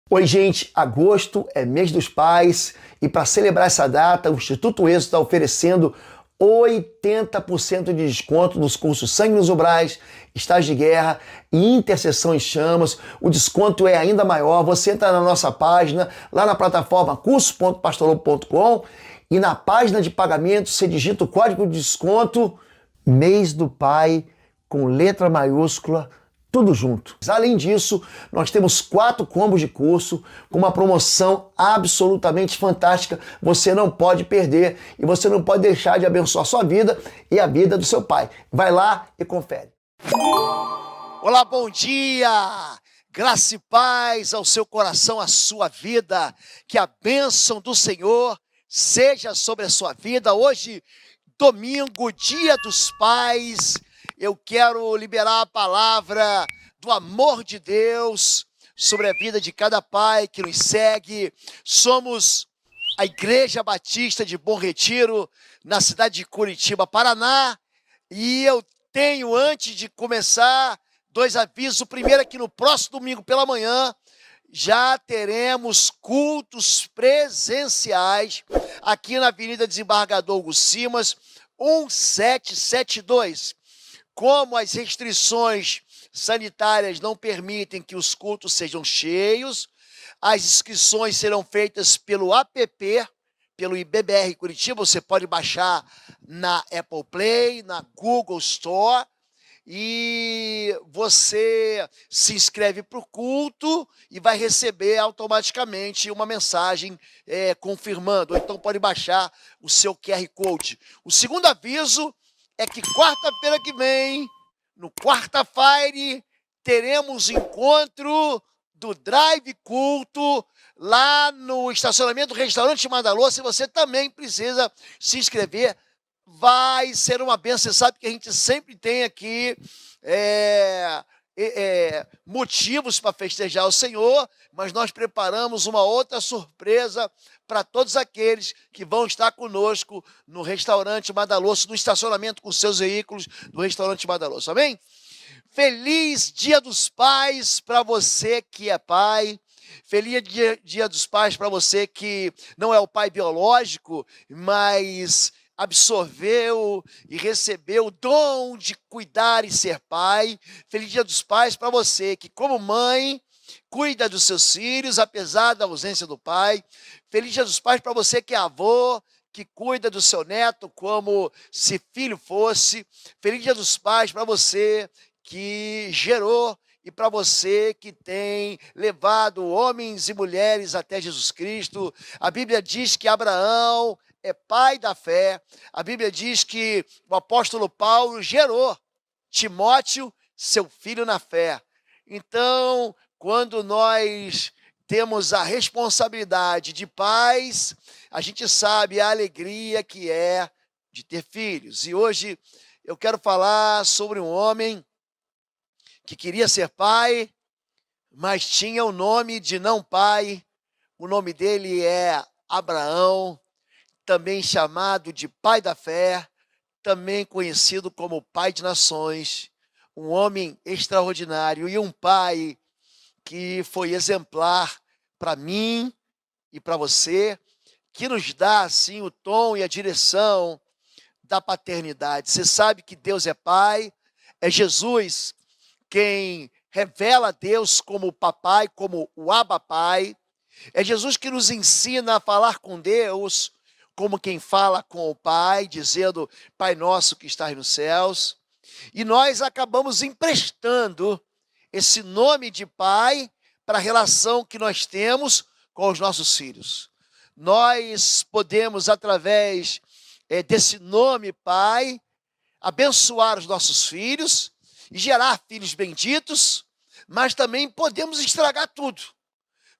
Oi, gente, agosto é mês dos pais e para celebrar essa data, o Instituto Êxodo está oferecendo 80% de desconto nos cursos Sangue nos Obrais, Estágio de Guerra e Intercessão em Chamas. O desconto é ainda maior. Você entra na nossa página, lá na plataforma curso.pastorlobo.com e na página de pagamento você digita o código de desconto Mês do Pai com letra maiúscula, tudo junto. Além disso, nós temos 4 combos de curso com uma promoção absolutamente fantástica. Você não pode perder e você não pode deixar de abençoar a sua vida e a vida do seu pai. Vai lá e confere. Olá, bom dia! Graça e paz ao seu coração, à sua vida. Que a bênção do Senhor seja sobre a sua vida. Hoje, domingo, dia dos pais, eu quero liberar a palavra do amor de Deus sobre a vida de cada pai que nos segue. Somos a Igreja Batista de Bom Retiro, na cidade de Curitiba, Paraná. E eu tenho, antes de começar, 2 avisos. O primeiro é que no próximo domingo pela manhã já teremos cultos presenciais aqui na Avenida Desembargador Hugo Simas, 1772. Como as restrições sanitárias não permitem que os cultos sejam cheios, as inscrições serão feitas pelo app, pelo IBBR Curitiba. Você pode baixar na Apple Play, na Google Store, e você se inscreve para o culto e vai receber automaticamente uma mensagem confirmando, ou então pode baixar o seu QR Code. O segundo aviso é que quarta-feira que vem, no Quarta-feira, teremos encontro do Drive Culto lá no estacionamento do Restaurante Madalô. Se você também precisa se inscrever, vai ser uma bênção. Você sabe que a gente sempre tem aqui motivos para festejar o Senhor, mas nós preparamos uma outra surpresa para todos aqueles que vão estar conosco no Restaurante Madaloso, no estacionamento com seus veículos do Restaurante Madaloso. Amém? Feliz Dia dos Pais para você que é pai. Feliz Dia dos Pais para você que não é o pai biológico, mas absorveu e recebeu o dom de cuidar e ser pai. Feliz Dia dos Pais para você que, como mãe, cuida dos seus filhos, apesar da ausência do pai. Feliz Dia dos Pais para você que é avô, que cuida do seu neto como se filho fosse. Feliz Dia dos Pais para você que gerou e para você que tem levado homens e mulheres até Jesus Cristo. A Bíblia diz que Abraão é pai da fé. A Bíblia diz que o apóstolo Paulo gerou Timóteo, seu filho na fé. Então, quando nós temos a responsabilidade de pais, a gente sabe a alegria que é de ter filhos. E hoje eu quero falar sobre um homem que queria ser pai, mas tinha o nome de não pai. O nome dele é Abraão, também chamado de pai da fé, também conhecido como pai de nações, um homem extraordinário e um pai que foi exemplar para mim e para você, que nos dá assim o tom e a direção da paternidade. Você sabe que Deus é pai, é Jesus quem revela a Deus como papai, como o Abba Pai. É Jesus que nos ensina a falar com Deus como quem fala com o Pai, dizendo: Pai nosso que estás nos céus. E nós acabamos emprestando esse nome de pai para a relação que nós temos com os nossos filhos. Nós podemos, através desse nome pai, abençoar os nossos filhos e gerar filhos benditos, mas também podemos estragar tudo.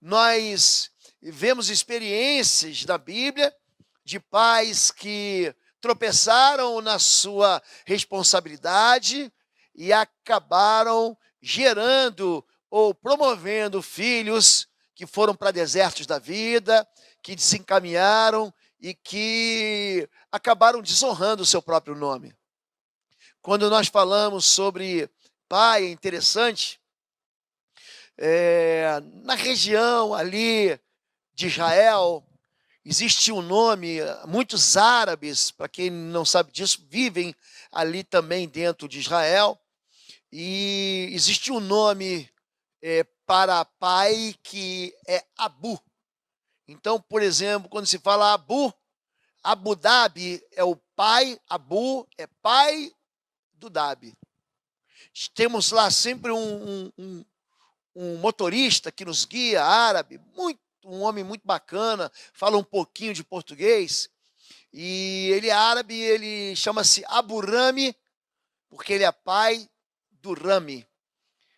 Nós vemos experiências na Bíblia de pais que tropeçaram na sua responsabilidade e acabaram gerando ou promovendo filhos que foram para desertos da vida, que desencaminharam e que acabaram desonrando o seu próprio nome. Quando nós falamos sobre pai, é interessante Na região ali de Israel, existe um nome, muitos árabes, para quem não sabe disso, vivem ali também dentro de Israel, e existe um nome para pai que é Abu. Então, por exemplo, quando se fala Abu Dhabi é o pai, Abu é pai do Dhabi. Temos lá sempre um motorista que nos guia, árabe, um homem muito bacana, fala um pouquinho de português, e ele é árabe, ele chama-se Abu Rami, porque ele é pai do Rami.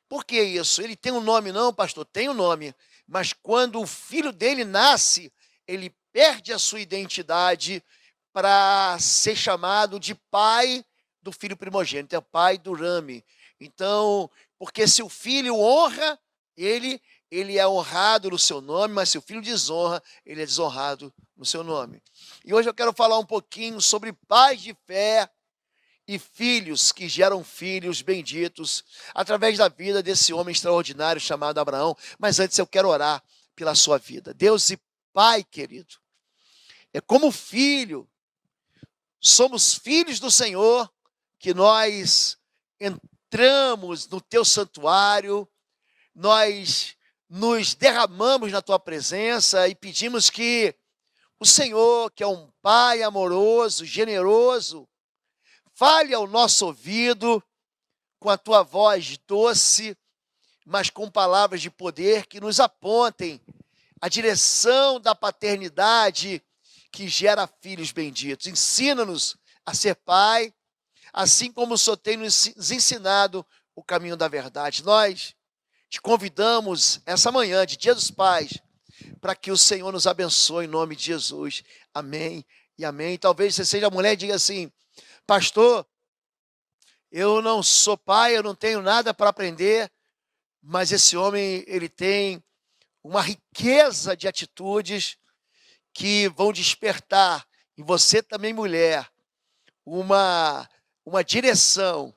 Por que isso? Ele tem um nome não, pastor? Tem um nome, mas quando o filho dele nasce, ele perde a sua identidade para ser chamado de pai do filho primogênito, é pai do Rami. Então, porque se o filho honra, ele é honrado no seu nome, mas se o filho desonra, ele é desonrado no seu nome. E hoje eu quero falar um pouquinho sobre pais de fé e filhos que geram filhos benditos através da vida desse homem extraordinário chamado Abraão. Mas antes eu quero orar pela sua vida. Deus e Pai querido, é como filho, somos filhos do Senhor, que nós entramos no teu santuário, nós nos derramamos na tua presença e pedimos que o Senhor, que é um Pai amoroso, generoso, fale ao nosso ouvido com a tua voz doce, mas com palavras de poder que nos apontem a direção da paternidade que gera filhos benditos. Ensina-nos a ser pai, assim como o Senhor tem nos ensinado o caminho da verdade. Nós te convidamos essa manhã de Dia dos Pais para que o Senhor nos abençoe em nome de Jesus. Amém e amém. Talvez você seja mulher e diga assim: pastor, eu não sou pai, eu não tenho nada para aprender, mas esse homem, ele tem uma riqueza de atitudes que vão despertar em você também, mulher, uma direção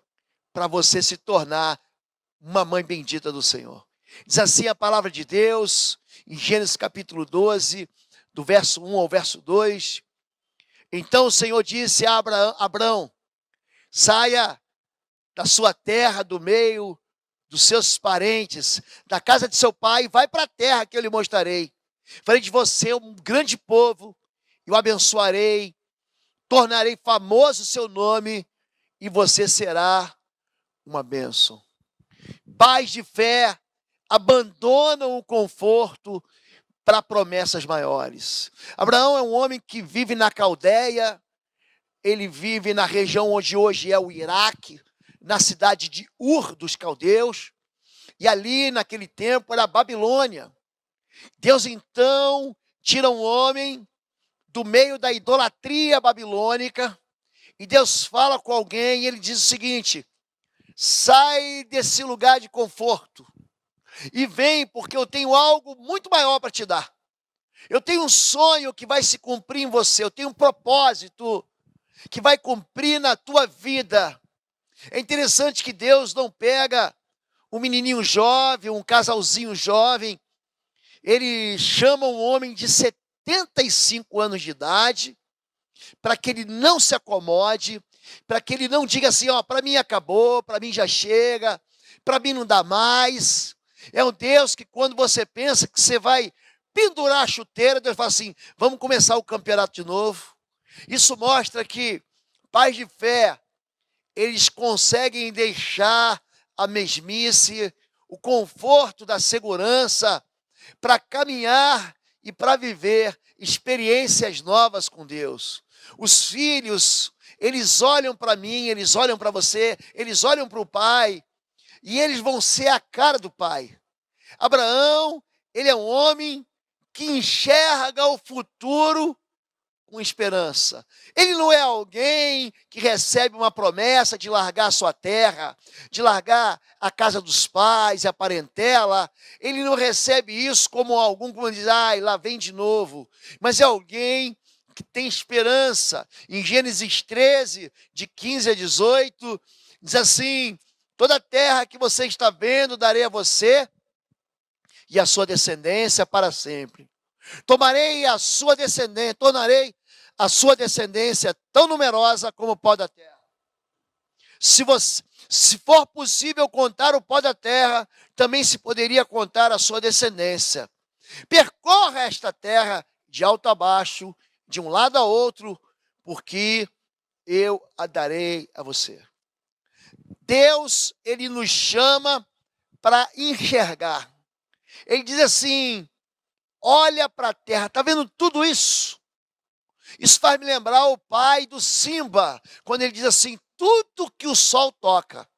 para você se tornar uma mãe bendita do Senhor. Diz assim a palavra de Deus, em Gênesis capítulo 12, do verso 1 ao verso 2. Então o Senhor disse a Abrão: saia da sua terra, do meio dos seus parentes, da casa de seu pai, e vai para a terra que eu lhe mostrarei. Farei de você um grande povo, e o abençoarei, tornarei famoso o seu nome, e você será uma bênção. Pais de fé abandonam o conforto para promessas maiores. Abraão é um homem que vive na Caldeia, ele vive na região onde hoje é o Iraque, na cidade de Ur dos Caldeus, e ali naquele tempo era a Babilônia. Deus então tira um homem do meio da idolatria babilônica, e Deus fala com alguém e ele diz o seguinte: sai desse lugar de conforto e vem, porque eu tenho algo muito maior para te dar. Eu tenho um sonho que vai se cumprir em você, eu tenho um propósito que vai cumprir na tua vida. É interessante que Deus não pega um menininho jovem, um casalzinho jovem, ele chama um homem de 75 anos de idade, para que ele não se acomode, para que ele não diga assim: ó, para mim acabou, para mim já chega, para mim não dá mais. É um Deus que quando você pensa que você vai pendurar a chuteira, Deus fala assim: vamos começar o campeonato de novo. Isso mostra que pais de fé, eles conseguem deixar a mesmice, o conforto da segurança, para caminhar e para viver experiências novas com Deus. Os filhos, eles olham para mim, eles olham para você, eles olham para o pai, e eles vão ser a cara do pai. Abraão, ele é um homem que enxerga o futuro com esperança. Ele não é alguém que recebe uma promessa de largar a sua terra, de largar a casa dos pais e a parentela. Ele não recebe isso como algum que diz: ai, lá vem de novo. Mas é alguém que tem esperança. Em Gênesis 13, de 15 a 18, diz assim: toda a terra que você está vendo darei a você e a sua descendência para sempre. Tornarei a sua descendência tão numerosa como o pó da terra. Se for possível contar o pó da terra, também se poderia contar a sua descendência. Percorra esta terra de alto a baixo, de um lado a outro, porque eu a darei a você. Deus, ele nos chama para enxergar. Ele diz assim: olha para a terra, está vendo tudo isso? Isso faz me lembrar o pai do Simba, quando ele diz assim: tudo que o sol toca,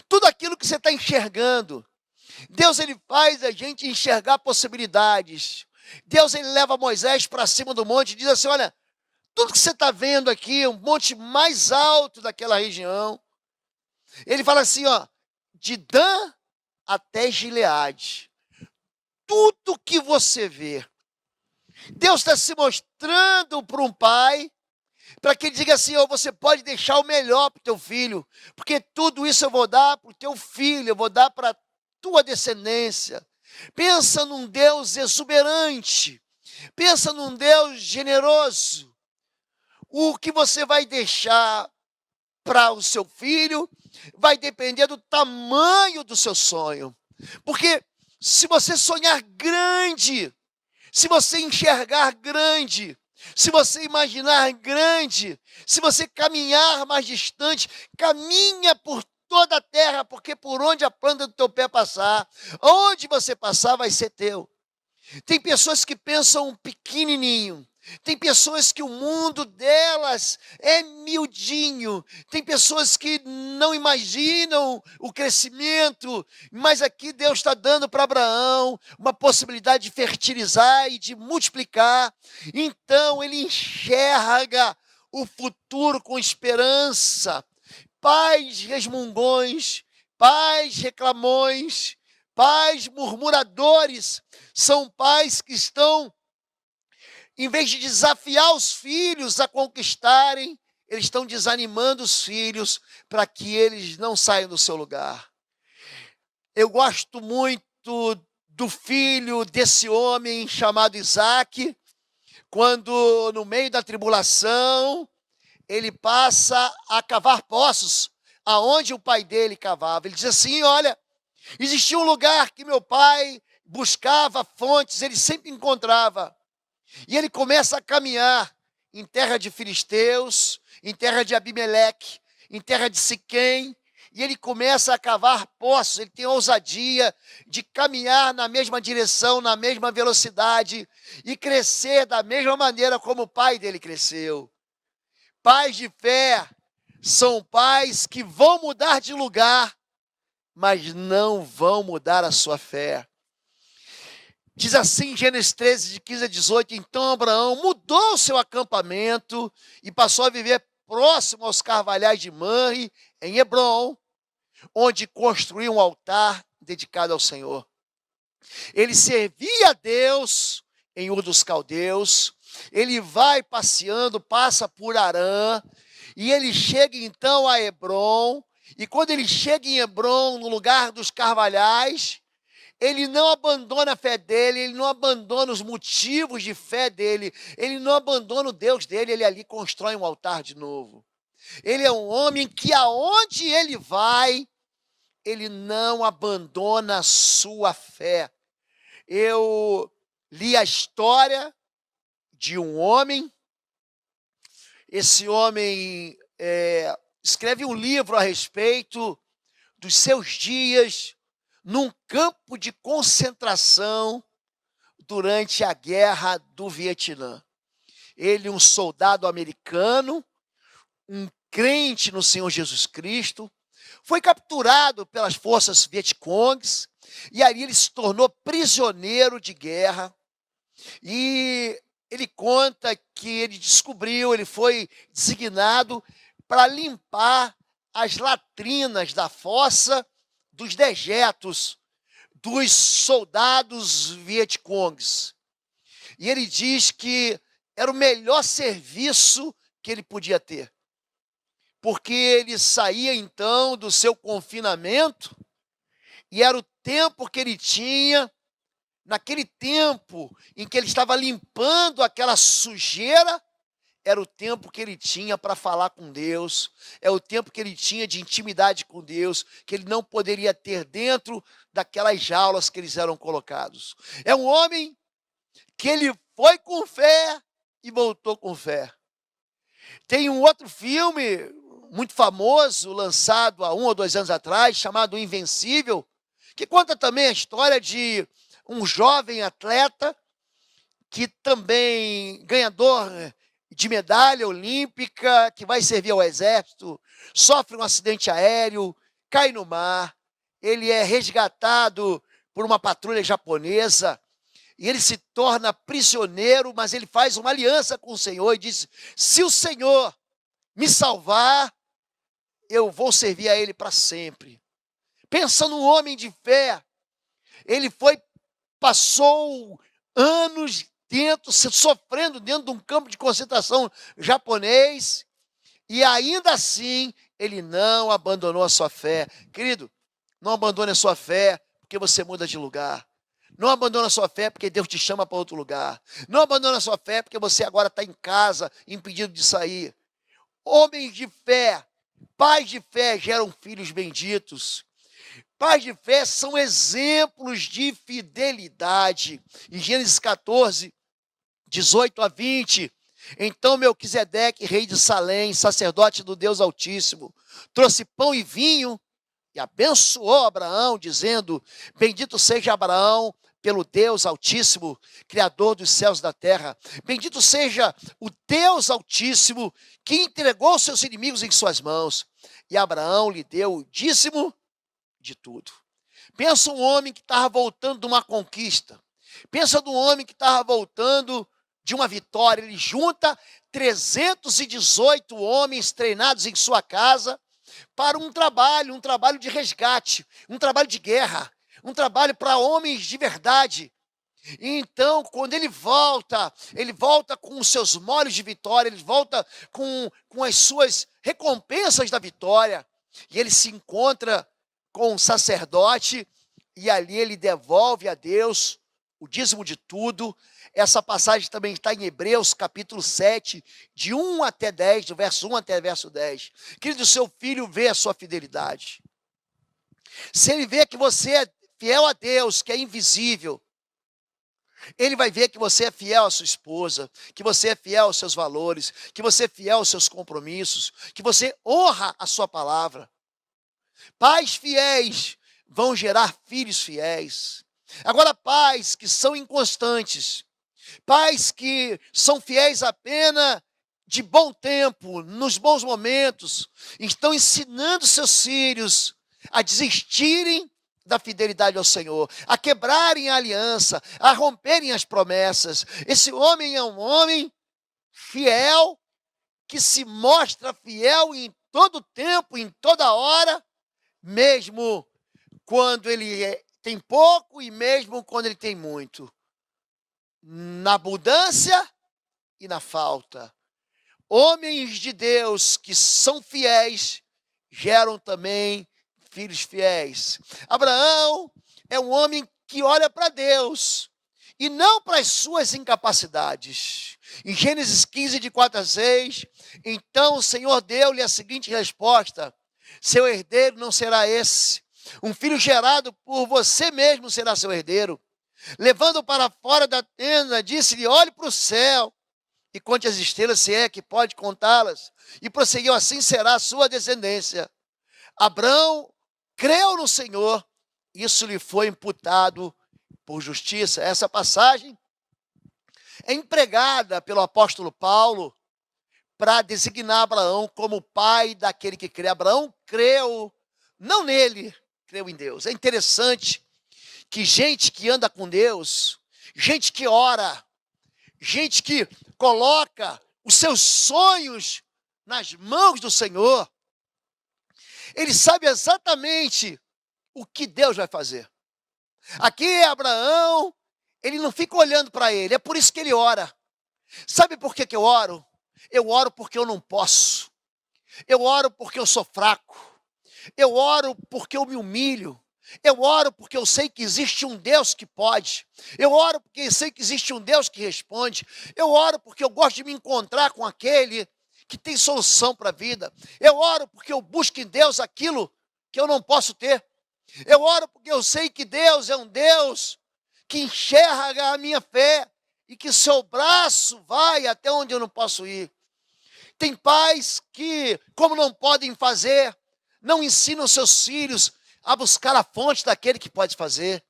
tudo aquilo que você está enxergando, Deus, ele faz a gente enxergar possibilidades. Deus, ele leva Moisés para cima do monte e diz assim: olha, tudo que você está vendo aqui, um monte mais alto daquela região, ele fala assim, ó, de Dan até Gileade, tudo que você vê, Deus está se mostrando para um pai, para que ele diga assim: oh, você pode deixar o melhor para o teu filho, porque tudo isso eu vou dar para o teu filho, eu vou dar para a tua descendência. Pensa num Deus exuberante, pensa num Deus generoso. O que você vai deixar para o seu filho vai depender do tamanho do seu sonho. Porque se você sonhar grande, se você enxergar grande, se você imaginar grande, se você caminhar mais distante, caminha por toda a terra, porque por onde a planta do teu pé passar, onde você passar vai ser teu. Tem pessoas que pensam pequenininho, tem pessoas que o mundo delas é miudinho, tem pessoas que não imaginam o crescimento, mas aqui Deus está dando para Abraão uma possibilidade de fertilizar e de multiplicar. Então ele enxerga o futuro com esperança. Pais resmungões, pais reclamões, pais murmuradores, são pais que estão, em vez de desafiar os filhos a conquistarem, eles estão desanimando os filhos para que eles não saiam do seu lugar. Eu gosto muito do filho desse homem chamado Isaac, quando no meio da tribulação, ele passa a cavar poços, aonde o pai dele cavava. Ele diz assim: olha, existia um lugar que meu pai buscava fontes, ele sempre encontrava. E ele começa a caminhar em terra de filisteus, em terra de Abimeleque, em terra de Siquém, e ele começa a cavar poços. Ele tem ousadia de caminhar na mesma direção, na mesma velocidade, e crescer da mesma maneira como o pai dele cresceu. Pais de fé são pais que vão mudar de lugar, mas não vão mudar a sua fé. Diz assim, Gênesis 13, de 15 a 18, então Abraão mudou o seu acampamento e passou a viver próximo aos carvalhais de Manre, em Hebrom, onde construiu um altar dedicado ao Senhor. Ele servia a Deus em Ur dos Caldeus, ele vai passeando, passa por Arã, e ele chega então a Hebrom, e quando ele chega em Hebrom, no lugar dos carvalhais, ele não abandona a fé dele, ele não abandona os motivos de fé dele, ele não abandona o Deus dele, ele ali constrói um altar de novo. Ele é um homem que aonde ele vai, ele não abandona a sua fé. Eu li a história de um homem, esse homem escreve um livro a respeito dos seus dias num campo de concentração durante a guerra do Vietnã. Ele, um soldado americano, um crente no Senhor Jesus Cristo, foi capturado pelas forças Vietcongs e ali ele se tornou prisioneiro de guerra. E ele conta que ele descobriu, ele foi designado para limpar as latrinas da fossa dos dejetos dos soldados Vietcongs. E ele diz que era o melhor serviço que ele podia ter. Porque ele saía então do seu confinamento e era o tempo que ele tinha naquele tempo em que ele estava limpando aquela sujeira, era o tempo que ele tinha para falar com Deus, é o tempo que ele tinha de intimidade com Deus, que ele não poderia ter dentro daquelas jaulas que eles eram colocados. É um homem que ele foi com fé e voltou com fé. Tem um outro filme muito famoso, lançado há 1 ou 2 anos atrás, chamado Invencível, que conta também a história de um jovem atleta que também ganhador de medalha olímpica, que vai servir ao exército, sofre um acidente aéreo, cai no mar, ele é resgatado por uma patrulha japonesa, e ele se torna prisioneiro, mas ele faz uma aliança com o Senhor e diz: se o Senhor me salvar, eu vou servir a Ele para sempre. Pensa num homem de fé, ele passou anos sofrendo dentro de um campo de concentração japonês, e ainda assim ele não abandonou a sua fé. Querido, não abandone a sua fé porque você muda de lugar. Não abandone a sua fé porque Deus te chama para outro lugar. Não abandone a sua fé porque você agora está em casa, impedido de sair. Homens de fé, pais de fé geram filhos benditos. Pais de fé são exemplos de fidelidade. Em Gênesis 14, 18 a 20, então Melquisedeque, rei de Salém, sacerdote do Deus Altíssimo, trouxe pão e vinho e abençoou Abraão, dizendo: bendito seja Abraão pelo Deus Altíssimo, Criador dos céus e da terra. Bendito seja o Deus Altíssimo, que entregou seus inimigos em suas mãos. E Abraão lhe deu o dízimo de tudo. Pensa um homem que estava voltando de uma conquista. Pensa num homem que estava voltando de uma vitória. Ele junta 318 homens treinados em sua casa para um trabalho de resgate, um trabalho de guerra, um trabalho para homens de verdade. E então, quando ele volta com os seus molhos de vitória, ele volta com as suas recompensas da vitória, e ele se encontra com um sacerdote, e ali ele devolve a Deus o dízimo de tudo. Essa passagem também está em Hebreus, capítulo 7, de 1 até 10, do verso 1 até verso 10. Querido, seu filho vê a sua fidelidade. Se ele vê que você é fiel a Deus, que é invisível, ele vai ver que você é fiel à sua esposa, que você é fiel aos seus valores, que você é fiel aos seus compromissos, que você honra a sua palavra. Pais fiéis vão gerar filhos fiéis. Agora, pais que são inconstantes, pais que são fiéis apenas de bom tempo, nos bons momentos, estão ensinando seus filhos a desistirem da fidelidade ao Senhor, a quebrarem a aliança, a romperem as promessas. Esse homem é um homem fiel, que se mostra fiel em todo tempo, em toda hora, mesmo quando ele tem pouco e mesmo quando ele tem muito. Na abundância e na falta. Homens de Deus que são fiéis geram também filhos fiéis. Abraão é um homem que olha para Deus e não para as suas incapacidades. Em Gênesis 15, de 4 a 6, então o Senhor deu-lhe a seguinte resposta: seu herdeiro não será esse. Um filho gerado por você mesmo será seu herdeiro. Levando para fora da tenda, disse-lhe: olhe para o céu e conte as estrelas, se é que pode contá-las. E prosseguiu: assim será a sua descendência. Abraão creu no Senhor, isso lhe foi imputado por justiça. Essa passagem é empregada pelo apóstolo Paulo para designar Abraão como pai daquele que crê. Abraão creu, não nele, creu em Deus. É interessante que gente que anda com Deus, gente que ora, gente que coloca os seus sonhos nas mãos do Senhor, ele sabe exatamente o que Deus vai fazer. Aqui Abraão, ele não fica olhando para ele, é por isso que ele ora. Sabe por que eu oro? Eu oro porque eu não posso. Eu oro porque eu sou fraco. Eu oro porque eu me humilho. Eu oro porque eu sei que existe um Deus que pode. Eu oro porque eu sei que existe um Deus que responde. Eu oro porque eu gosto de me encontrar com aquele que tem solução para a vida. Eu oro porque eu busco em Deus aquilo que eu não posso ter. Eu oro porque eu sei que Deus é um Deus que enxerga a minha fé e que seu braço vai até onde eu não posso ir. Tem pais que, como não podem fazer, não ensinam seus filhos a buscar a fonte daquele que pode fazer.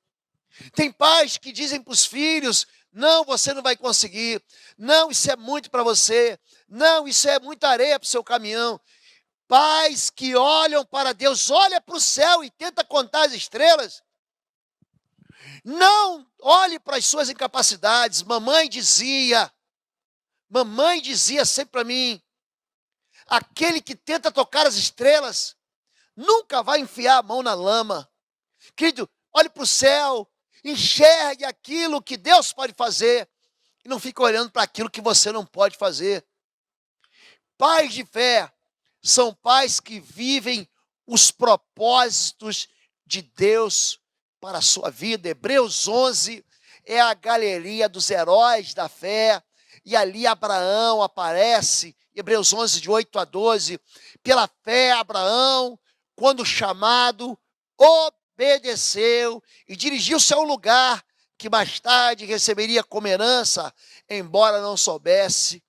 Tem pais que dizem para os filhos: não, você não vai conseguir. Não, isso é muito para você. Não, isso é muita areia para o seu caminhão. Pais que olham para Deus, olha para o céu e tenta contar as estrelas. Não olhe para as suas incapacidades. Mamãe dizia sempre para mim: aquele que tenta tocar as estrelas nunca vai enfiar a mão na lama. Querido, olhe para o céu, enxergue aquilo que Deus pode fazer e não fique olhando para aquilo que você não pode fazer. Pais de fé são pais que vivem os propósitos de Deus para a sua vida. Hebreus 11 é a galeria dos heróis da fé, e ali Abraão aparece, Hebreus 11, de 8 a 12. Pela fé, Abraão, quando chamado, obedeceu e dirigiu-se a um lugar que mais tarde receberia como herança, embora não soubesse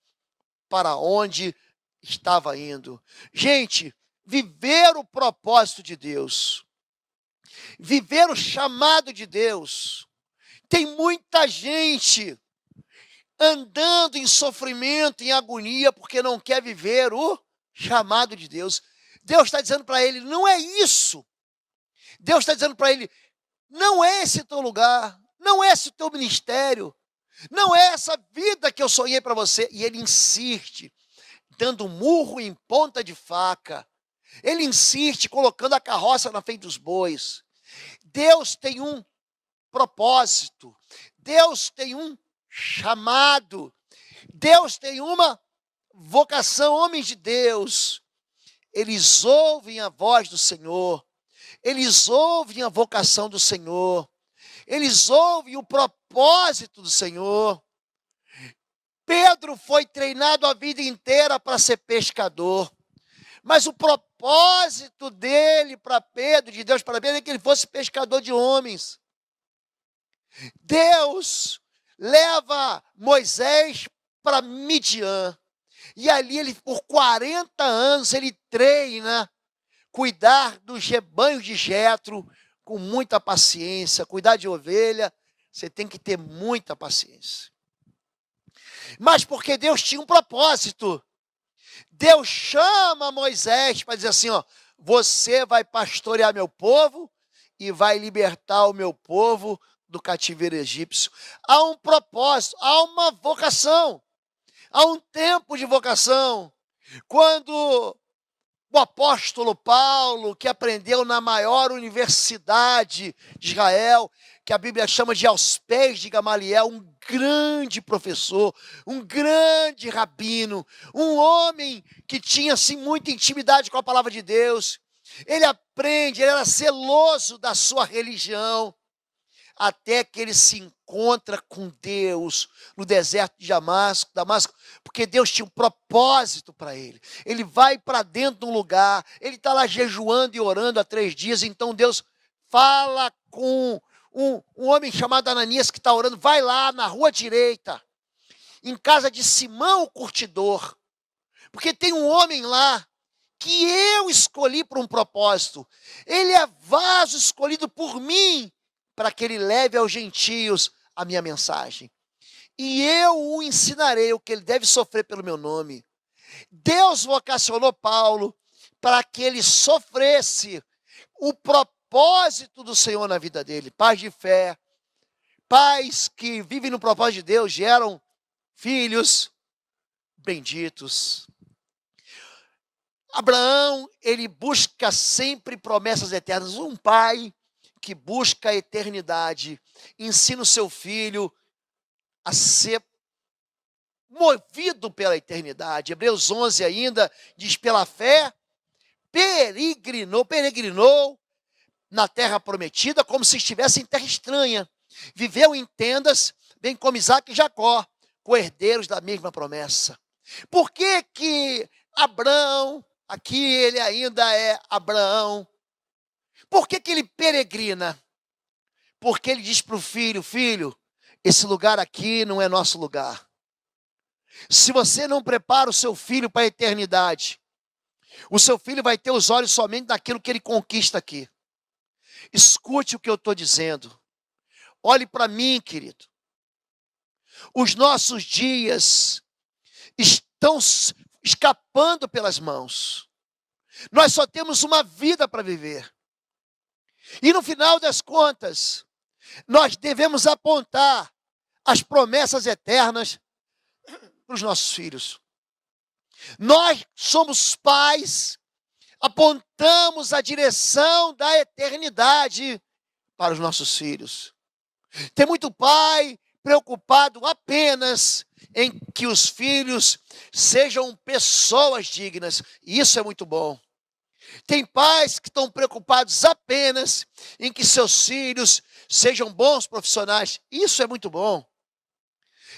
para onde estava indo. Gente, viver o propósito de Deus, viver o chamado de Deus. Tem muita gente andando em sofrimento, em agonia, porque não quer viver o chamado de Deus. Deus está dizendo para ele: não é isso. Deus está dizendo para ele: não é esse teu lugar, não é esse teu ministério, não é essa vida que eu sonhei para você. E ele insiste, dando murro em ponta de faca. Ele insiste, colocando a carroça na frente dos bois. Deus tem um propósito, Deus tem um chamado, Deus tem uma vocação. Homens de Deus, eles ouvem a voz do Senhor, eles ouvem a vocação do Senhor, eles ouvem o propósito do Senhor. Pedro foi treinado a vida inteira para ser pescador, mas o propósito dele para Pedro, de Deus para Pedro, é que ele fosse pescador de homens. Deus leva Moisés para Midian, e ali ele, por 40 anos, ele treina cuidar dos rebanhos de Jetro com muita paciência. Cuidar de ovelha, você tem que ter muita paciência. Mas porque Deus tinha um propósito, Deus chama Moisés para dizer assim: ó, você vai pastorear meu povo e vai libertar o meu povo do cativeiro egípcio. Há um propósito, há uma vocação, há um tempo de vocação. Quando o apóstolo Paulo, que aprendeu na maior universidade de Israel, que a Bíblia chama de aos pés de Gamaliel, um grande professor, um grande rabino, um homem que tinha assim muita intimidade com a palavra de Deus. Ele aprende, ele era zeloso da sua religião, até que ele se encontra com Deus no deserto de Damasco, porque Deus tinha um propósito para ele. Ele vai para dentro de um lugar, ele está lá jejuando e orando há 3 dias, então Deus fala com um homem chamado Ananias que está orando: vai lá na rua direita, em casa de Simão o curtidor, porque tem um homem lá que eu escolhi para um propósito. Ele é vaso escolhido por mim, para que ele leve aos gentios a minha mensagem. E eu o ensinarei o que ele deve sofrer pelo meu nome. Deus vocacionou Paulo para que ele sofresse o propósito do Senhor na vida dele. Pais de fé, pais que vivem no propósito de Deus, geram filhos benditos. Abraão, ele busca sempre promessas eternas. Um pai que busca a eternidade ensina o seu filho a ser movido pela eternidade. Hebreus 11 ainda diz: pela fé peregrinou na terra prometida como se estivesse em terra estranha. Viveu em tendas, bem como Isaac e Jacó, co-herdeiros da mesma promessa. Por que que Abraão, aqui ele ainda é Abraão, por que que ele peregrina? Porque ele diz para o filho, filho, esse lugar aqui não é nosso lugar. Se você não prepara o seu filho para a eternidade, o seu filho vai ter os olhos somente naquilo que ele conquista aqui. Escute o que eu estou dizendo. Olhe para mim, querido. Os nossos dias estão escapando pelas mãos. Nós só temos uma vida para viver. E no final das contas, nós devemos apontar as promessas eternas para os nossos filhos. Nós somos pais, apontamos a direção da eternidade para os nossos filhos. Tem muito pai preocupado apenas em que os filhos sejam pessoas dignas, e isso é muito bom. Tem pais que estão preocupados apenas em que seus filhos sejam bons profissionais, isso é muito bom.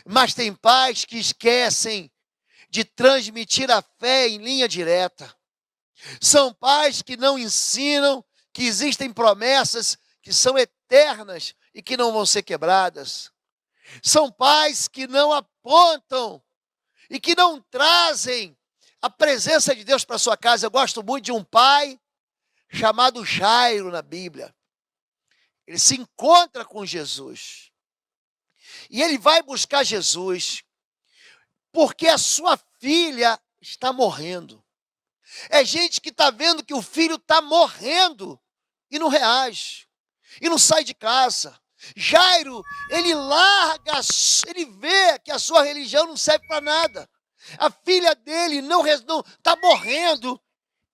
Mas tem pais que esquecem de transmitir a fé em linha direta. São pais que não ensinam que existem promessas que são eternas e que não vão ser quebradas. São pais que não apontam e que não trazem a presença de Deus para sua casa. Eu gosto muito de um pai chamado Jairo na Bíblia. Ele se encontra com Jesus. E ele vai buscar Jesus porque a sua filha está morrendo. É gente que está vendo que o filho está morrendo e não reage, e não sai de casa. Jairo, ele larga, ele vê que a sua religião não serve para nada. A filha dele não está morrendo,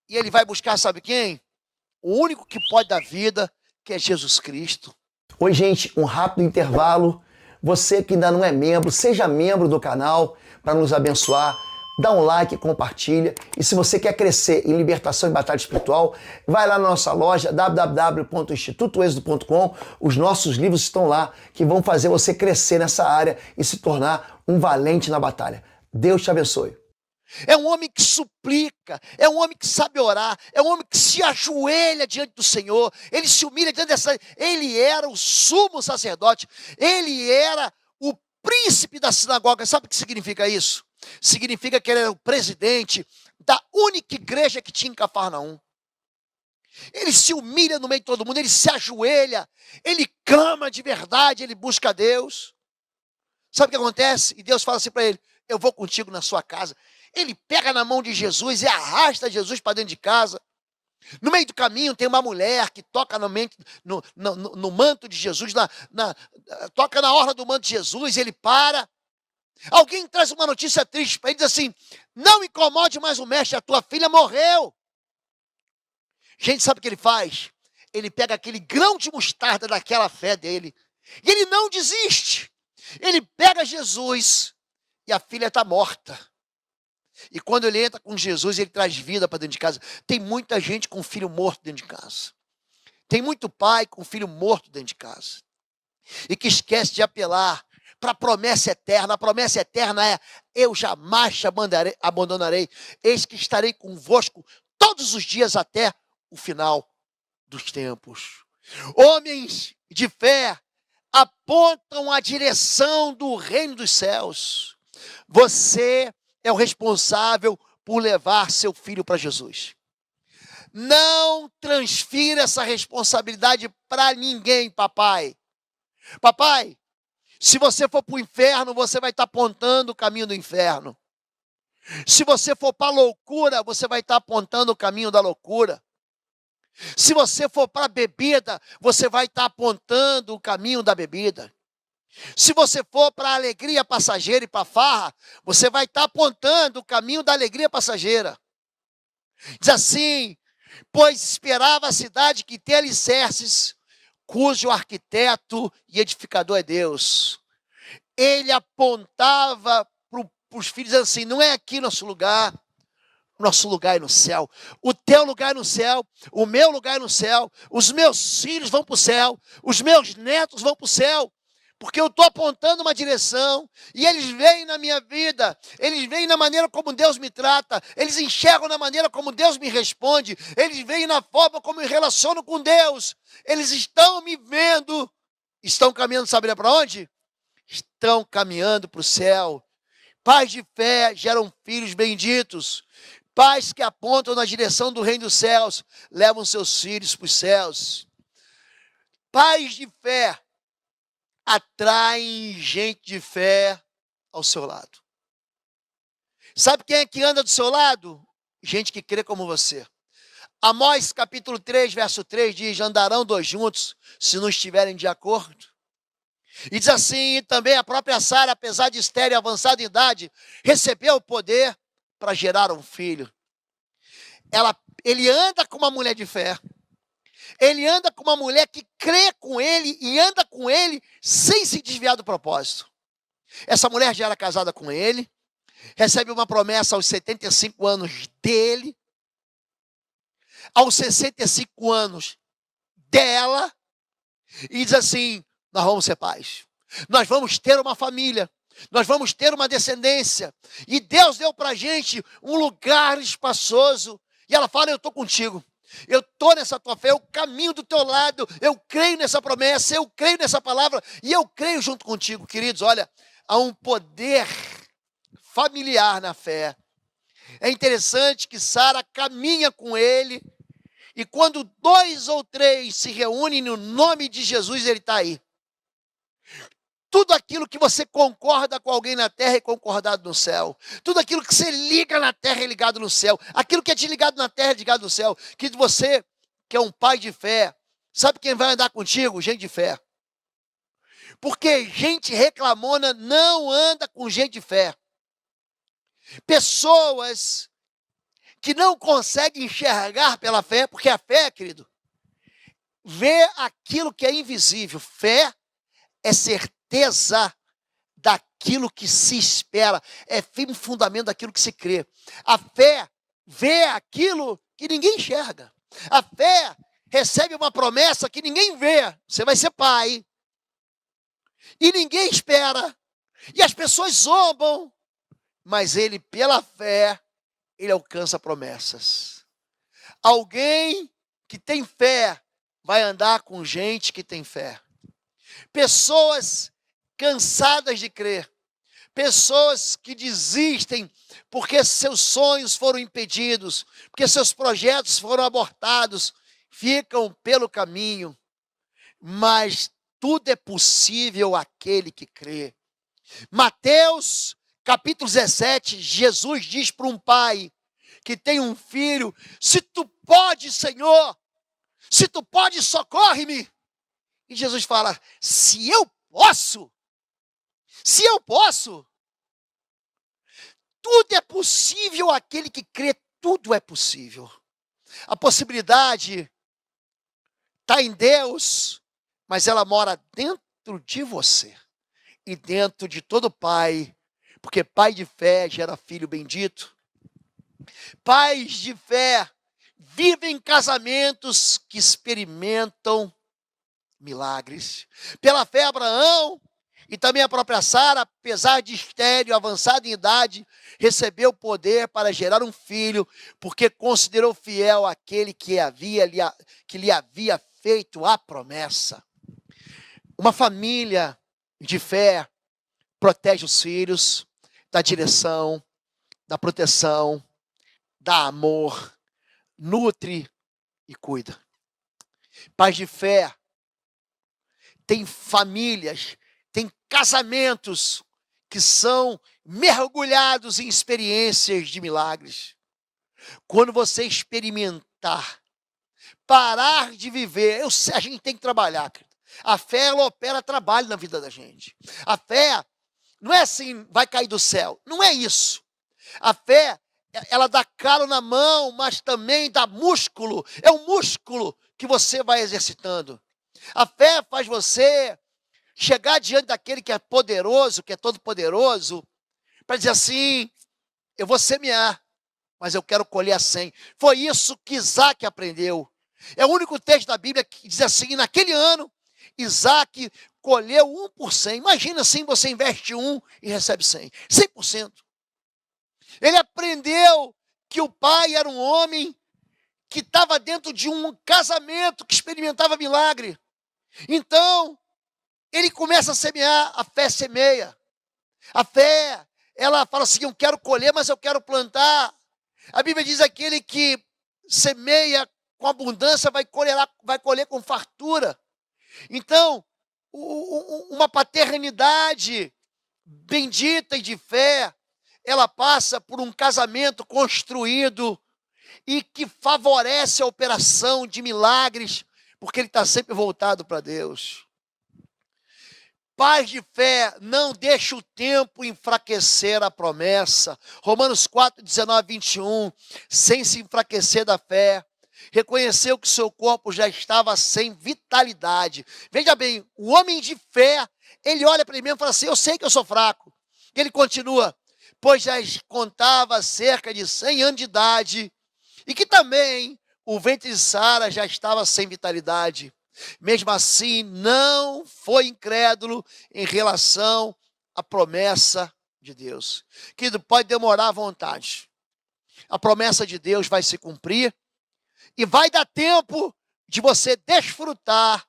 e ele vai buscar, sabe quem? O único que pode dar vida, que é Jesus Cristo. Oi, gente, um rápido intervalo. Você que ainda não é membro, seja membro do canal para nos abençoar. Dá um like, compartilha. E se você quer crescer em libertação e batalha espiritual, vai lá na nossa loja www.institutoexodo.com. Os nossos livros estão lá que vão fazer você crescer nessa área e se tornar um valente na batalha. Deus te abençoe. É um homem que suplica, é um homem que sabe orar, é um homem que se ajoelha diante do Senhor, ele se humilha diante dessa... Ele era o sumo sacerdote, ele era o príncipe da sinagoga. Sabe o que significa isso? Significa que ele era o presidente da única igreja que tinha em Cafarnaum. Ele se humilha no meio de todo mundo, ele se ajoelha, ele clama de verdade, ele busca a Deus. Sabe o que acontece? E Deus fala assim para ele, eu vou contigo na sua casa. Ele pega na mão de Jesus e arrasta Jesus para dentro de casa. No meio do caminho tem uma mulher que toca no manto de Jesus, toca na orla do manto de Jesus, ele para. Alguém traz uma notícia triste para ele, diz assim, não incomode mais o mestre, a tua filha morreu. Gente, sabe o que ele faz? Ele pega aquele grão de mostarda daquela fé dele, e ele não desiste. Ele pega Jesus, e a filha está morta. E quando ele entra com Jesus, ele traz vida para dentro de casa. Tem muita gente com filho morto dentro de casa. Tem muito pai com filho morto dentro de casa. E que esquece de apelar para a promessa eterna. A promessa eterna é, eu jamais te abandonarei. Eis que estarei convosco todos os dias até o final dos tempos. Homens de fé apontam a direção do reino dos céus. Você é o responsável por levar seu filho para Jesus. Não transfira essa responsabilidade para ninguém, papai. Papai, se você for para o inferno, você vai estar apontando o caminho do inferno. Se você for para a loucura, você vai estar apontando o caminho da loucura. Se você for para a bebida, você vai estar apontando o caminho da bebida. Se você for para a alegria passageira e para a farra, você vai estar apontando o caminho da alegria passageira. Diz assim, pois esperava a cidade que tem alicerces, cujo arquiteto e edificador é Deus. Ele apontava para os filhos assim, não é aqui nosso lugar, nosso lugar é no céu, o teu lugar é no céu, o meu lugar é no céu, os meus filhos vão para o céu, os meus netos vão para o céu, porque eu estou apontando uma direção, e eles veem na minha vida, eles veem na maneira como Deus me trata, eles enxergam na maneira como Deus me responde, eles veem na forma como eu me relaciono com Deus, eles estão me vendo, estão caminhando, sabe para onde? Estão caminhando para o céu. Pais de fé geram filhos benditos. Pais que apontam na direção do reino dos céus, levam seus filhos para os céus. Pais de fé atraem gente de fé ao seu lado. Sabe quem é que anda do seu lado? Gente que crê como você. Amós capítulo 3, verso 3 diz, andarão dois juntos se não estiverem de acordo. E diz assim, também a própria Sara, apesar de estéril e avançada em idade, recebeu o poder para gerar um filho. Ele anda com uma mulher de fé. Ele anda com uma mulher que crê com ele e anda com ele sem se desviar do propósito. Essa mulher já era casada com ele, recebe uma promessa aos 75 anos dele, aos 65 anos dela, e diz assim, nós vamos ser pais, nós vamos ter uma família, nós vamos ter uma descendência, e Deus deu para a gente um lugar espaçoso, e ela fala, eu estou contigo, eu estou nessa tua fé, eu caminho do teu lado, eu creio nessa promessa, eu creio nessa palavra, e eu creio junto contigo, queridos, olha, há um poder familiar na fé. É interessante que Sara caminha com ele, e quando 2 ou 3 se reúnem no nome de Jesus, ele está aí. Tudo aquilo que você concorda com alguém na terra é concordado no céu. Tudo aquilo que você liga na terra é ligado no céu. Aquilo que é desligado na terra é ligado no céu. Que você, que é um pai de fé, sabe quem vai andar contigo? Gente de fé. Porque gente reclamona não anda com gente de fé. Pessoas que não conseguem enxergar pela fé, porque a fé, querido, vê aquilo que é invisível. Fé é certeza daquilo que se espera, é firme fundamento daquilo que se crê. A fé vê aquilo que ninguém enxerga. A fé recebe uma promessa que ninguém vê. Você vai ser pai. E ninguém espera. E as pessoas zombam. Mas ele, pela fé, ele alcança promessas. Alguém que tem fé vai andar com gente que tem fé. Pessoas cansadas de crer. Pessoas que desistem porque seus sonhos foram impedidos, porque seus projetos foram abortados, ficam pelo caminho. Mas tudo é possível àquele que crê. Mateus capítulo 17, Jesus diz para um pai que tem um filho, se tu pode, Senhor, se tu pode, socorre-me. E Jesus fala, se eu posso, tudo é possível àquele que crê, tudo é possível. A possibilidade está em Deus, mas ela mora dentro de você e dentro de todo pai, porque pai de fé gera filho bendito. Pais de fé vivem casamentos que experimentam milagres. Pela fé, Abraão e também a própria Sara, apesar de estéril, avançada em idade, recebeu poder para gerar um filho, porque considerou fiel aquele que lhe havia feito a promessa. Uma família de fé protege os filhos, dá direção, dá proteção, dá amor, nutre e cuida. Pais de fé tem famílias, tem casamentos que são mergulhados em experiências de milagres. Quando você experimentar, parar de viver, a gente tem que trabalhar, querido. A fé, ela opera trabalho na vida da gente. A fé não é assim, vai cair do céu. Não é isso. A fé, ela dá calo na mão, mas também dá músculo. É um músculo que você vai exercitando. A fé faz você chegar diante daquele que é poderoso, que é todo poderoso, para dizer assim, eu vou semear, mas eu quero colher a 100. Foi isso que Isaac aprendeu. É o único texto da Bíblia que diz assim: naquele ano, Isaac colheu 1 por 100. Imagina assim, você investe 1 e recebe 100. 100%. Ele aprendeu que o pai era um homem que estava dentro de um casamento, que experimentava milagre. Então, ele começa a semear, a fé semeia. A fé, ela fala assim: eu quero colher, mas eu quero plantar. A Bíblia diz: aquele que semeia com abundância vai colher com fartura. Então, uma paternidade bendita e de fé, ela passa por um casamento construído e que favorece a operação de milagres, porque ele está sempre voltado para Deus. Pais de fé, não deixa o tempo enfraquecer a promessa. Romanos 4, 19, 21. Sem se enfraquecer da fé, reconheceu que seu corpo já estava sem vitalidade. Veja bem, o homem de fé, ele olha para ele mesmo e fala assim: eu sei que eu sou fraco. E ele continua: pois já contava cerca de 100 anos de idade, e que também o ventre de Sara já estava sem vitalidade. Mesmo assim, não foi incrédulo em relação à promessa de Deus. Querido, pode demorar à vontade. A promessa de Deus vai se cumprir e vai dar tempo de você desfrutar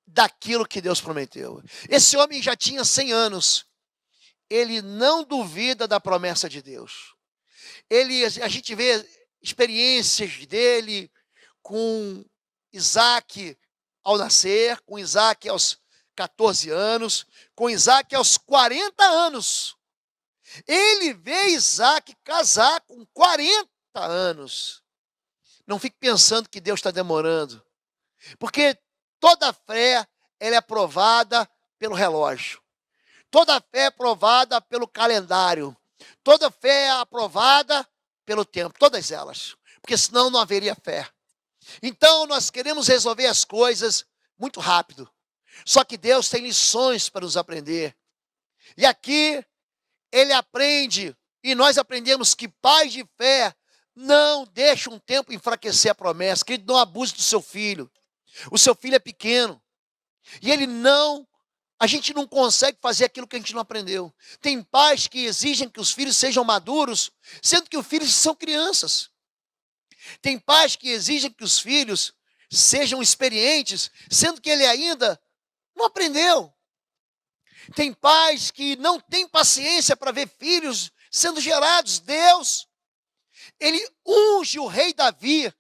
daquilo que Deus prometeu. Esse homem já tinha 100 anos. Ele não duvida da promessa de Deus. A gente vê experiências dele com Isaac ao nascer, com Isaac aos 14 anos, com Isaac aos 40 anos. Ele vê Isaac casar com 40 anos. Não fique pensando que Deus está demorando, porque toda fé ela é aprovada pelo relógio. Toda fé é aprovada pelo calendário. Toda fé é aprovada pelo tempo, todas elas, porque senão não haveria fé. Então nós queremos resolver as coisas muito rápido. Só que Deus tem lições para nos aprender. E aqui ele aprende, e nós aprendemos que pais de fé não deixam um tempo enfraquecer a promessa, que ele não abuse do seu filho. O seu filho é pequeno. E a gente não consegue fazer aquilo que a gente não aprendeu. Tem pais que exigem que os filhos sejam maduros, sendo que os filhos são crianças. Tem pais que exigem que os filhos sejam experientes, sendo que ele ainda não aprendeu. Tem pais que não têm paciência para ver filhos sendo gerados. Deus, ele unge o rei Davi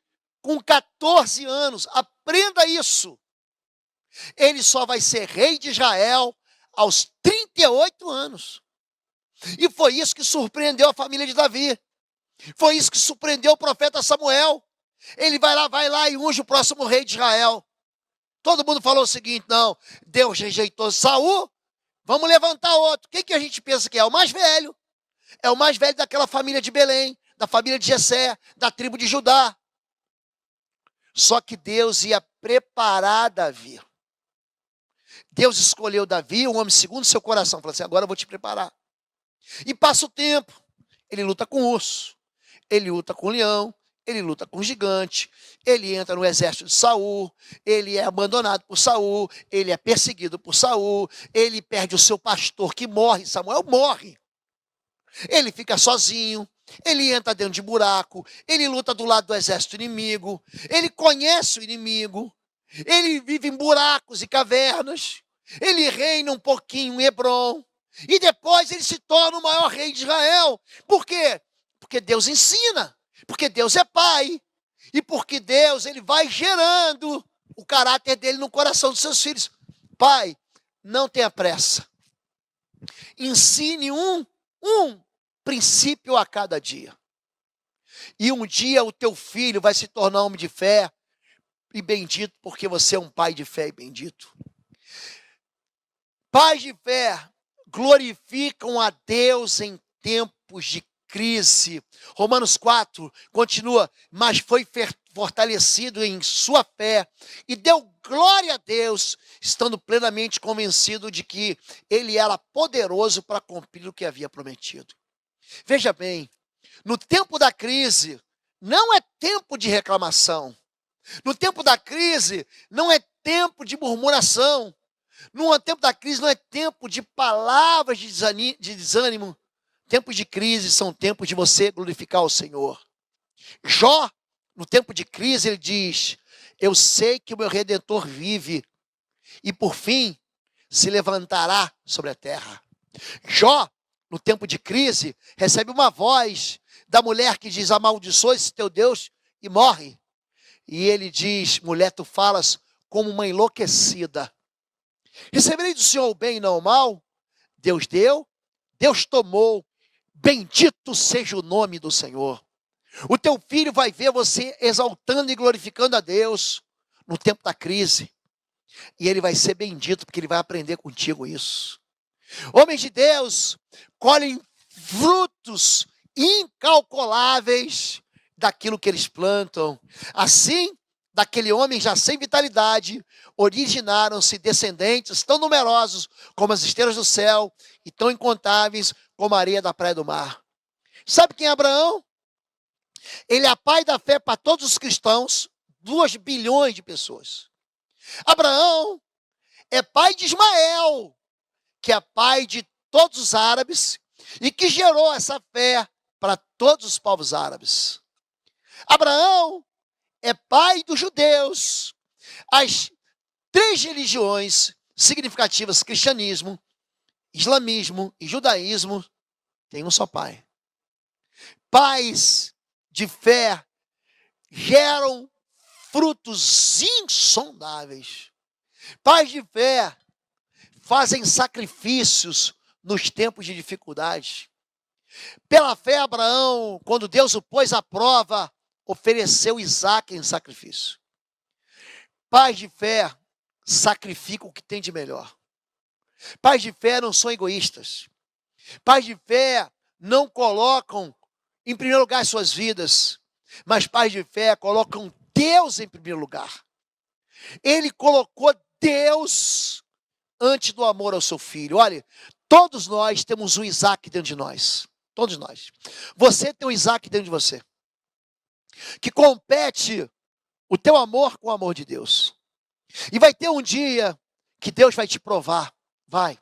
com 14 anos. Aprenda isso. Ele só vai ser rei de Israel aos 38 anos. E foi isso que surpreendeu a família de Davi. Foi isso que surpreendeu o profeta Samuel. Ele vai lá e unge o próximo rei de Israel. Todo mundo falou o seguinte: não, Deus rejeitou Saul, vamos levantar outro. Quem que a gente pensa que é? O mais velho. É o mais velho daquela família de Belém, da família de Jessé, da tribo de Judá. Só que Deus ia preparar Davi. Deus escolheu Davi, um homem segundo seu coração. Falou assim: agora eu vou te preparar. E passa o tempo. Ele luta com urso, ele luta com leão, ele luta com gigante, ele entra no exército de Saul, ele é abandonado por Saul, ele é perseguido por Saul, ele perde o seu pastor que morre, Samuel morre. Ele fica sozinho, ele entra dentro de buraco, ele luta do lado do exército inimigo, ele conhece o inimigo, ele vive em buracos e cavernas, ele reina um pouquinho em Hebron, e depois ele se torna o maior rei de Israel. Por quê? Porque Deus ensina, porque Deus é pai, e porque Deus ele vai gerando o caráter dele no coração dos seus filhos. Pai, não tenha pressa. Ensine um princípio a cada dia. E um dia o teu filho vai se tornar homem de fé e bendito, porque você é um pai de fé e bendito. Pais de fé glorificam a Deus em tempos de crise. Romanos 4 continua: mas foi fortalecido em sua fé e deu glória a Deus, estando plenamente convencido de que ele era poderoso para cumprir o que havia prometido. Veja bem, No tempo da crise, não é tempo de reclamação. No tempo da crise, não é tempo de murmuração. No tempo da crise, não é tempo de palavras de desânimo. Tempos de crise são tempos de você glorificar o Senhor. Jó, no tempo de crise, ele diz: eu sei que o meu Redentor vive e por fim se levantará sobre a terra. Jó, no tempo de crise, recebe uma voz da mulher que diz: amaldiçoa esse teu Deus e morre. E ele diz: mulher, tu falas como uma enlouquecida. Receberei do Senhor o bem e não o mal? Deus deu, Deus tomou. Bendito seja o nome do Senhor. O teu filho vai ver você exaltando e glorificando a Deus no tempo da crise. E ele vai ser bendito, porque ele vai aprender contigo isso. Homens de Deus colhem frutos incalculáveis daquilo que eles plantam. Assim, daquele homem já sem vitalidade, originaram-se descendentes tão numerosos como as estrelas do céu e tão incontáveis como a areia da praia do mar. Sabe quem é Abraão? Ele é pai da fé para todos os cristãos, 2 bilhões de pessoas. Abraão é pai de Ismael, que é pai de todos os árabes e que gerou essa fé para todos os povos árabes. Abraão é pai dos judeus. As 3 religiões significativas, cristianismo, islamismo e judaísmo, têm um só pai. Pais de fé geram frutos insondáveis. Pais de fé fazem sacrifícios nos tempos de dificuldade. Pela fé, Abraão, quando Deus o pôs à prova, ofereceu Isaque em sacrifício. Pais de fé sacrificam o que tem de melhor. Pais de fé não são egoístas. Pais de fé não colocam em primeiro lugar as suas vidas, mas pais de fé colocam Deus em primeiro lugar. Ele colocou Deus antes do amor ao seu filho. Olha, todos nós temos um Isaque dentro de nós. Todos nós. Você tem um Isaque dentro de você, que compete o teu amor com o amor de Deus. E vai ter um dia que Deus vai te provar. Vai.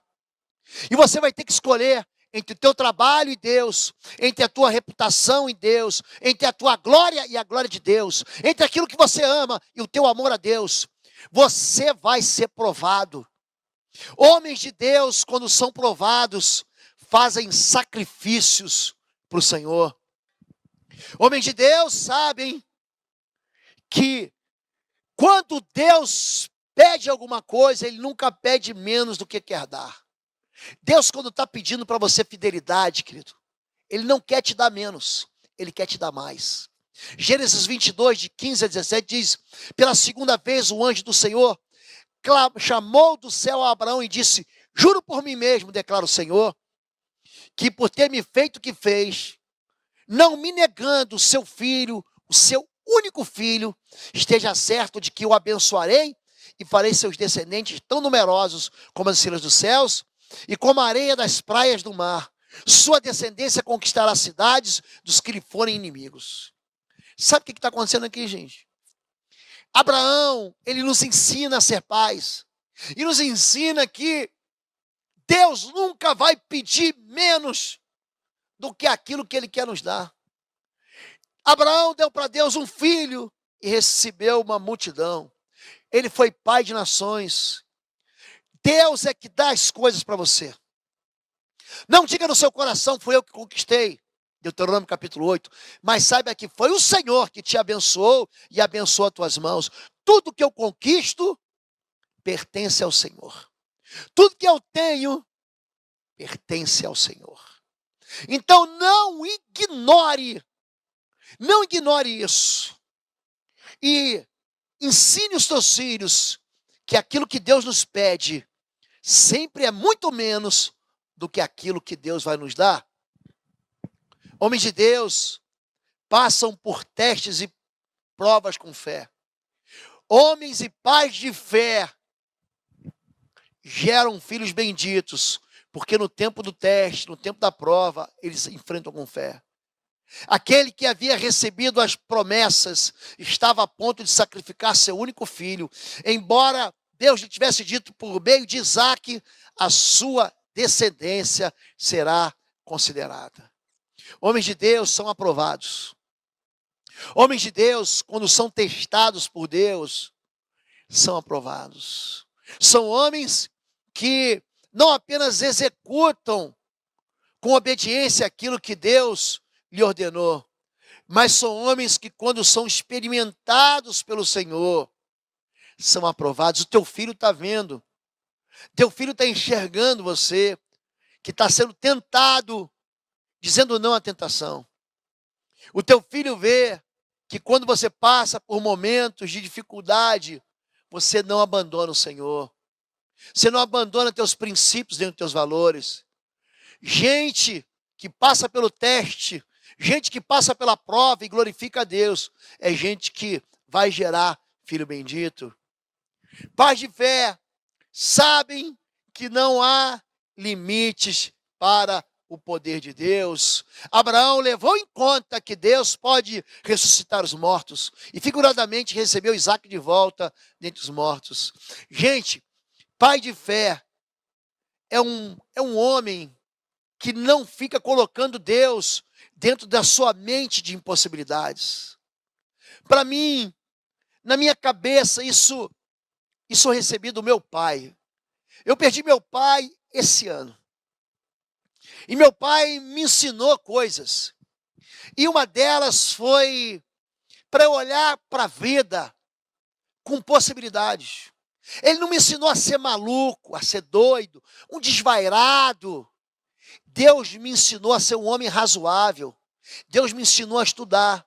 E você vai ter que escolher entre o teu trabalho e Deus, entre a tua reputação e Deus, entre a tua glória e a glória de Deus, entre aquilo que você ama e o teu amor a Deus. Você vai ser provado. Homens de Deus, quando são provados, fazem sacrifícios para o Senhor. Homens de Deus sabem que quando Deus pede alguma coisa, Ele nunca pede menos do que quer dar. Deus, quando está pedindo para você fidelidade, querido, Ele não quer te dar menos, Ele quer te dar mais. Gênesis 22, de 15 a 17, diz: pela segunda vez o anjo do Senhor chamou do céu a Abraão e disse: juro por mim mesmo, declara o Senhor, que por ter me feito o que fez, não me negando o seu filho, o seu único filho, esteja certo de que o abençoarei e farei seus descendentes tão numerosos como as estrelas dos céus e como a areia das praias do mar. Sua descendência conquistará cidades dos que lhe forem inimigos. Sabe o que está acontecendo aqui, gente? Abraão, ele nos ensina a ser pais. E nos ensina que Deus nunca vai pedir menos do que aquilo que Ele quer nos dar. Abraão deu para Deus um filho e recebeu uma multidão. Ele foi pai de nações. Deus é que dá as coisas para você. Não diga no seu coração: foi eu que conquistei. Deuteronômio capítulo 8. Mas saiba que foi o Senhor que te abençoou e abençoou as tuas mãos. Tudo que eu conquisto pertence ao Senhor. Tudo que eu tenho pertence ao Senhor. Então não ignore isso. E ensine os teus filhos que aquilo que Deus nos pede sempre é muito menos do que aquilo que Deus vai nos dar. Homens de Deus passam por testes e provas com fé. Homens e pais de fé geram filhos benditos, porque no tempo do teste, no tempo da prova, eles se enfrentam com fé. Aquele que havia recebido as promessas estava a ponto de sacrificar seu único filho, embora Deus lhe tivesse dito por meio de Isaque, a sua descendência será considerada. Homens de Deus são aprovados. Homens de Deus, quando são testados por Deus, são aprovados. São homens que não apenas executam com obediência aquilo que Deus lhe ordenou, mas são homens que, quando são experimentados pelo Senhor, são aprovados. O teu filho está vendo, teu filho está enxergando você, que está sendo tentado, dizendo não à tentação. O teu filho vê que quando você passa por momentos de dificuldade, você não abandona o Senhor. Você não abandona teus princípios dentro dos teus valores. Gente que passa pelo teste, gente que passa pela prova e glorifica a Deus, é gente que vai gerar filho bendito. Pais de fé sabem que não há limites para o poder de Deus. Abraão levou em conta que Deus pode ressuscitar os mortos e figuradamente recebeu Isaque de volta dentre os mortos. Gente, pai de fé é um homem que não fica colocando Deus dentro da sua mente de impossibilidades. Para mim, na minha cabeça, isso eu recebi do meu pai. Eu perdi meu pai esse ano. E meu pai me ensinou coisas. E uma delas foi para eu olhar para a vida com possibilidades. Ele não me ensinou a ser maluco, a ser doido, um desvairado. Deus me ensinou a ser um homem razoável. Deus me ensinou a estudar.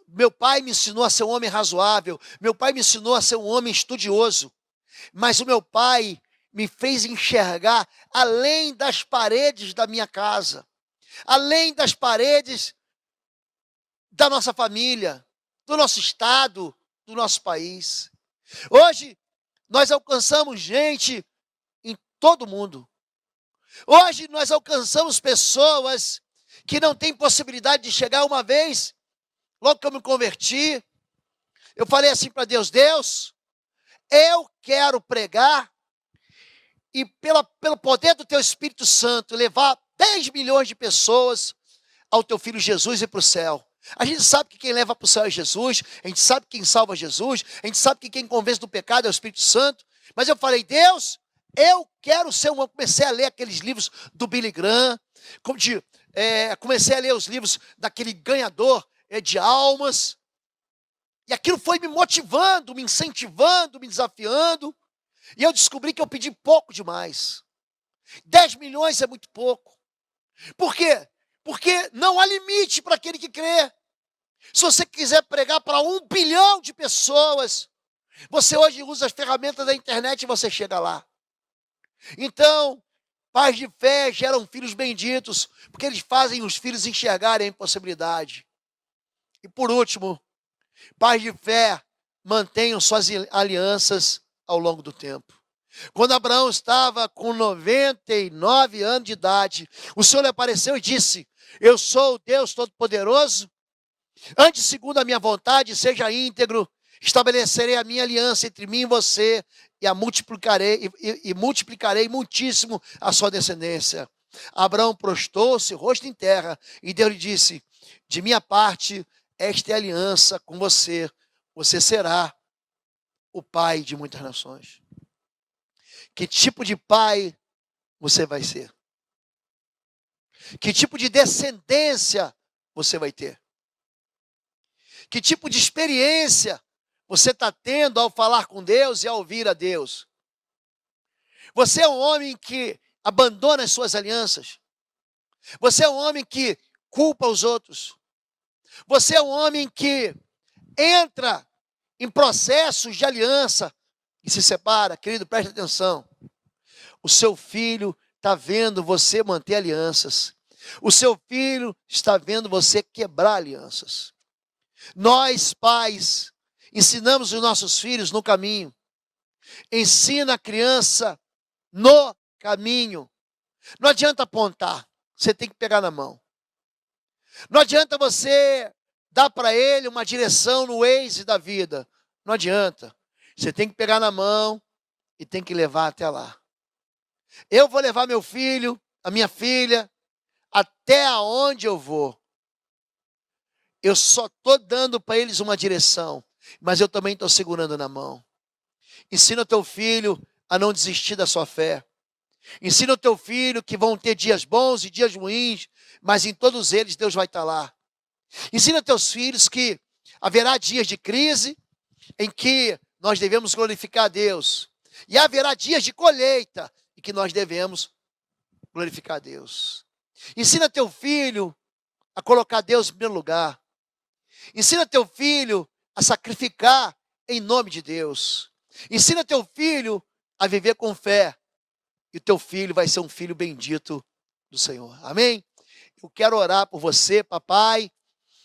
Meu pai me ensinou a ser um homem razoável. Meu pai me ensinou a ser um homem estudioso. Mas o meu pai me fez enxergar além das paredes da minha casa, além das paredes da nossa família, do nosso estado, do nosso país. Hoje, nós alcançamos gente em todo o mundo. Hoje, nós alcançamos pessoas que não têm possibilidade de chegar. Uma vez, logo que eu me converti, eu falei assim para Deus: Deus, eu quero pregar e pelo poder do teu Espírito Santo levar 10 milhões de pessoas ao teu filho Jesus e para o céu. A gente sabe que quem leva para o céu é Jesus, a gente sabe que quem salva é Jesus, a gente sabe que quem convence do pecado é o Espírito Santo. Mas eu falei: Deus, eu quero ser uma... Comecei a ler aqueles livros do Billy Graham, comecei a ler os livros daquele ganhador de almas, e aquilo foi me motivando, me incentivando, me desafiando, e eu descobri que eu pedi pouco demais. 10 milhões é muito pouco. Por quê? Porque não há limite para aquele que crê. Se você quiser pregar para 1 bilhão de pessoas, você hoje usa as ferramentas da internet e você chega lá. Então, pais de fé geram filhos benditos, porque eles fazem os filhos enxergarem a impossibilidade. E por último, pais de fé mantenham suas alianças ao longo do tempo. Quando Abraão estava com 99 anos de idade, o Senhor lhe apareceu e disse: eu sou o Deus Todo-Poderoso, ande segundo a minha vontade, seja íntegro, estabelecerei a minha aliança entre mim e você, e multiplicarei muitíssimo a sua descendência. Abraão prostou-se, rosto em terra, e Deus lhe disse: de minha parte, esta é a aliança com você, você será o pai de muitas nações. Que tipo de pai você vai ser? Que tipo de descendência você vai ter? Que tipo de experiência você está tendo ao falar com Deus e ao ouvir a Deus? Você é um homem que abandona as suas alianças? Você é um homem que culpa os outros? Você é um homem que entra em processos de aliança e se separa? Querido, preste atenção. O seu filho está vendo você manter alianças. O seu filho está vendo você quebrar alianças. Nós, pais, ensinamos os nossos filhos no caminho. Ensina a criança no caminho. Não adianta apontar, você tem que pegar na mão. Não adianta você dar para ele uma direção no Waze da vida. Não adianta. Você tem que pegar na mão e tem que levar até lá. Eu vou levar meu filho, a minha filha, até aonde eu vou. Eu só estou dando para eles uma direção, mas eu também estou segurando na mão. Ensina o teu filho a não desistir da sua fé. Ensina o teu filho que vão ter dias bons e dias ruins, mas em todos eles Deus vai estar lá. Ensina teus filhos que haverá dias de crise em que nós devemos glorificar a Deus. E haverá dias de colheita em que nós devemos glorificar a Deus. Ensina teu filho a colocar Deus em primeiro lugar. Ensina teu filho a sacrificar em nome de Deus. Ensina teu filho a viver com fé. E o teu filho vai ser um filho bendito do Senhor. Amém? Eu quero orar por você, papai,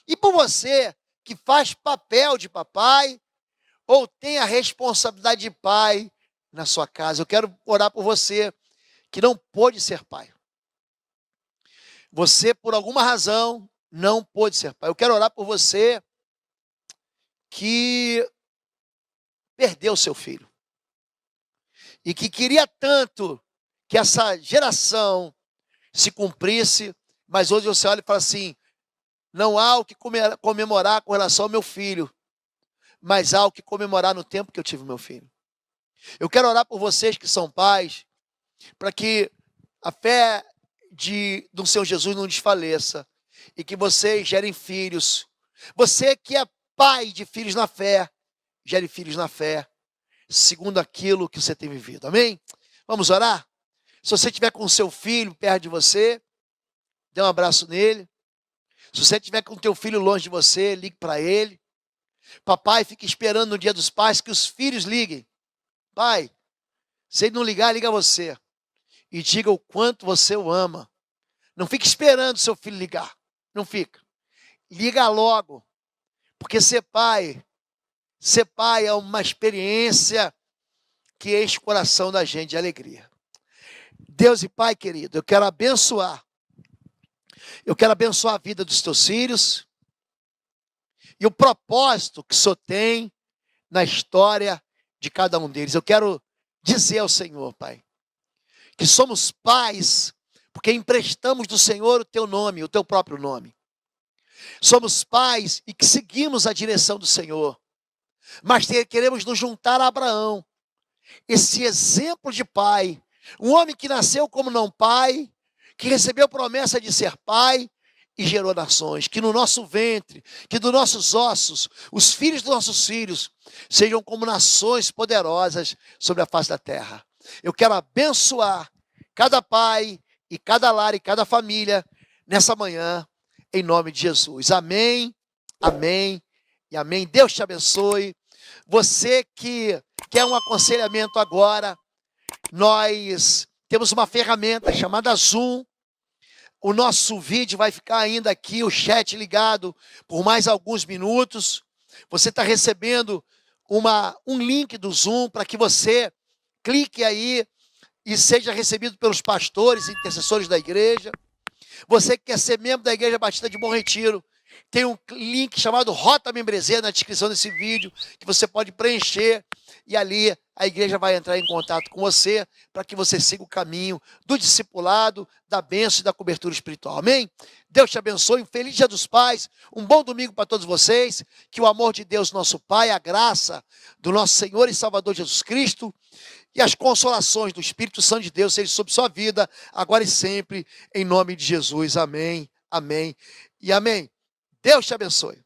e por você que faz papel de papai ou tem a responsabilidade de pai na sua casa. Eu quero orar por você que não pôde ser pai. Você, por alguma razão, não pôde ser pai. Eu quero orar por você que perdeu seu filho e que queria tanto que essa geração se cumprisse, mas hoje você olha e fala assim, não há o que comemorar com relação ao meu filho, mas há o que comemorar no tempo que eu tive meu filho. Eu quero orar por vocês que são pais, para que a fé do Senhor Jesus não desfaleça e que vocês gerem filhos. Você que é pai de filhos na fé, gere filhos na fé, segundo aquilo que você tem vivido. Amém? Vamos orar? Se você estiver com o seu filho perto de você, dê um abraço nele. Se você estiver com o teu filho longe de você, ligue para ele. Papai, fique esperando no dia dos pais que os filhos liguem. Pai, se ele não ligar, liga você. E diga o quanto você o ama. Não fique esperando seu filho ligar. Não fica. Liga logo. Porque ser pai é uma experiência que enche o coração da gente de alegria. Deus e Pai querido, eu quero abençoar a vida dos teus filhos e o propósito que o Senhor tem na história de cada um deles. Eu quero dizer ao Senhor, Pai, que somos pais porque emprestamos do Senhor o teu nome, o teu próprio nome. Somos pais e que seguimos a direção do Senhor, mas queremos nos juntar a Abraão, esse exemplo de pai, um homem que nasceu como não pai, que recebeu promessa de ser pai e gerou nações, que no nosso ventre, que dos nossos ossos, os filhos dos nossos filhos, sejam como nações poderosas sobre a face da terra. Eu quero abençoar cada pai e cada lar e cada família nessa manhã, em nome de Jesus. Amém, amém e amém. Deus te abençoe. Você que quer um aconselhamento agora, nós temos uma ferramenta chamada Zoom. O nosso vídeo vai ficar ainda aqui, o chat ligado por mais alguns minutos. Você está recebendo um link do Zoom para que você clique aí e seja recebido pelos pastores e intercessores da igreja. Você que quer ser membro da Igreja Batista de Bom Retiro, tem um link chamado Rota Membresia na descrição desse vídeo, que você pode preencher e ali a igreja vai entrar em contato com você para que você siga o caminho do discipulado, da bênção e da cobertura espiritual. Amém? Deus te abençoe, um feliz Dia dos Pais, um bom domingo para todos vocês, que o amor de Deus, nosso Pai, a graça do nosso Senhor e Salvador Jesus Cristo e as consolações do Espírito Santo de Deus sejam sobre sua vida, agora e sempre, em nome de Jesus. Amém, amém e amém. Deus te abençoe.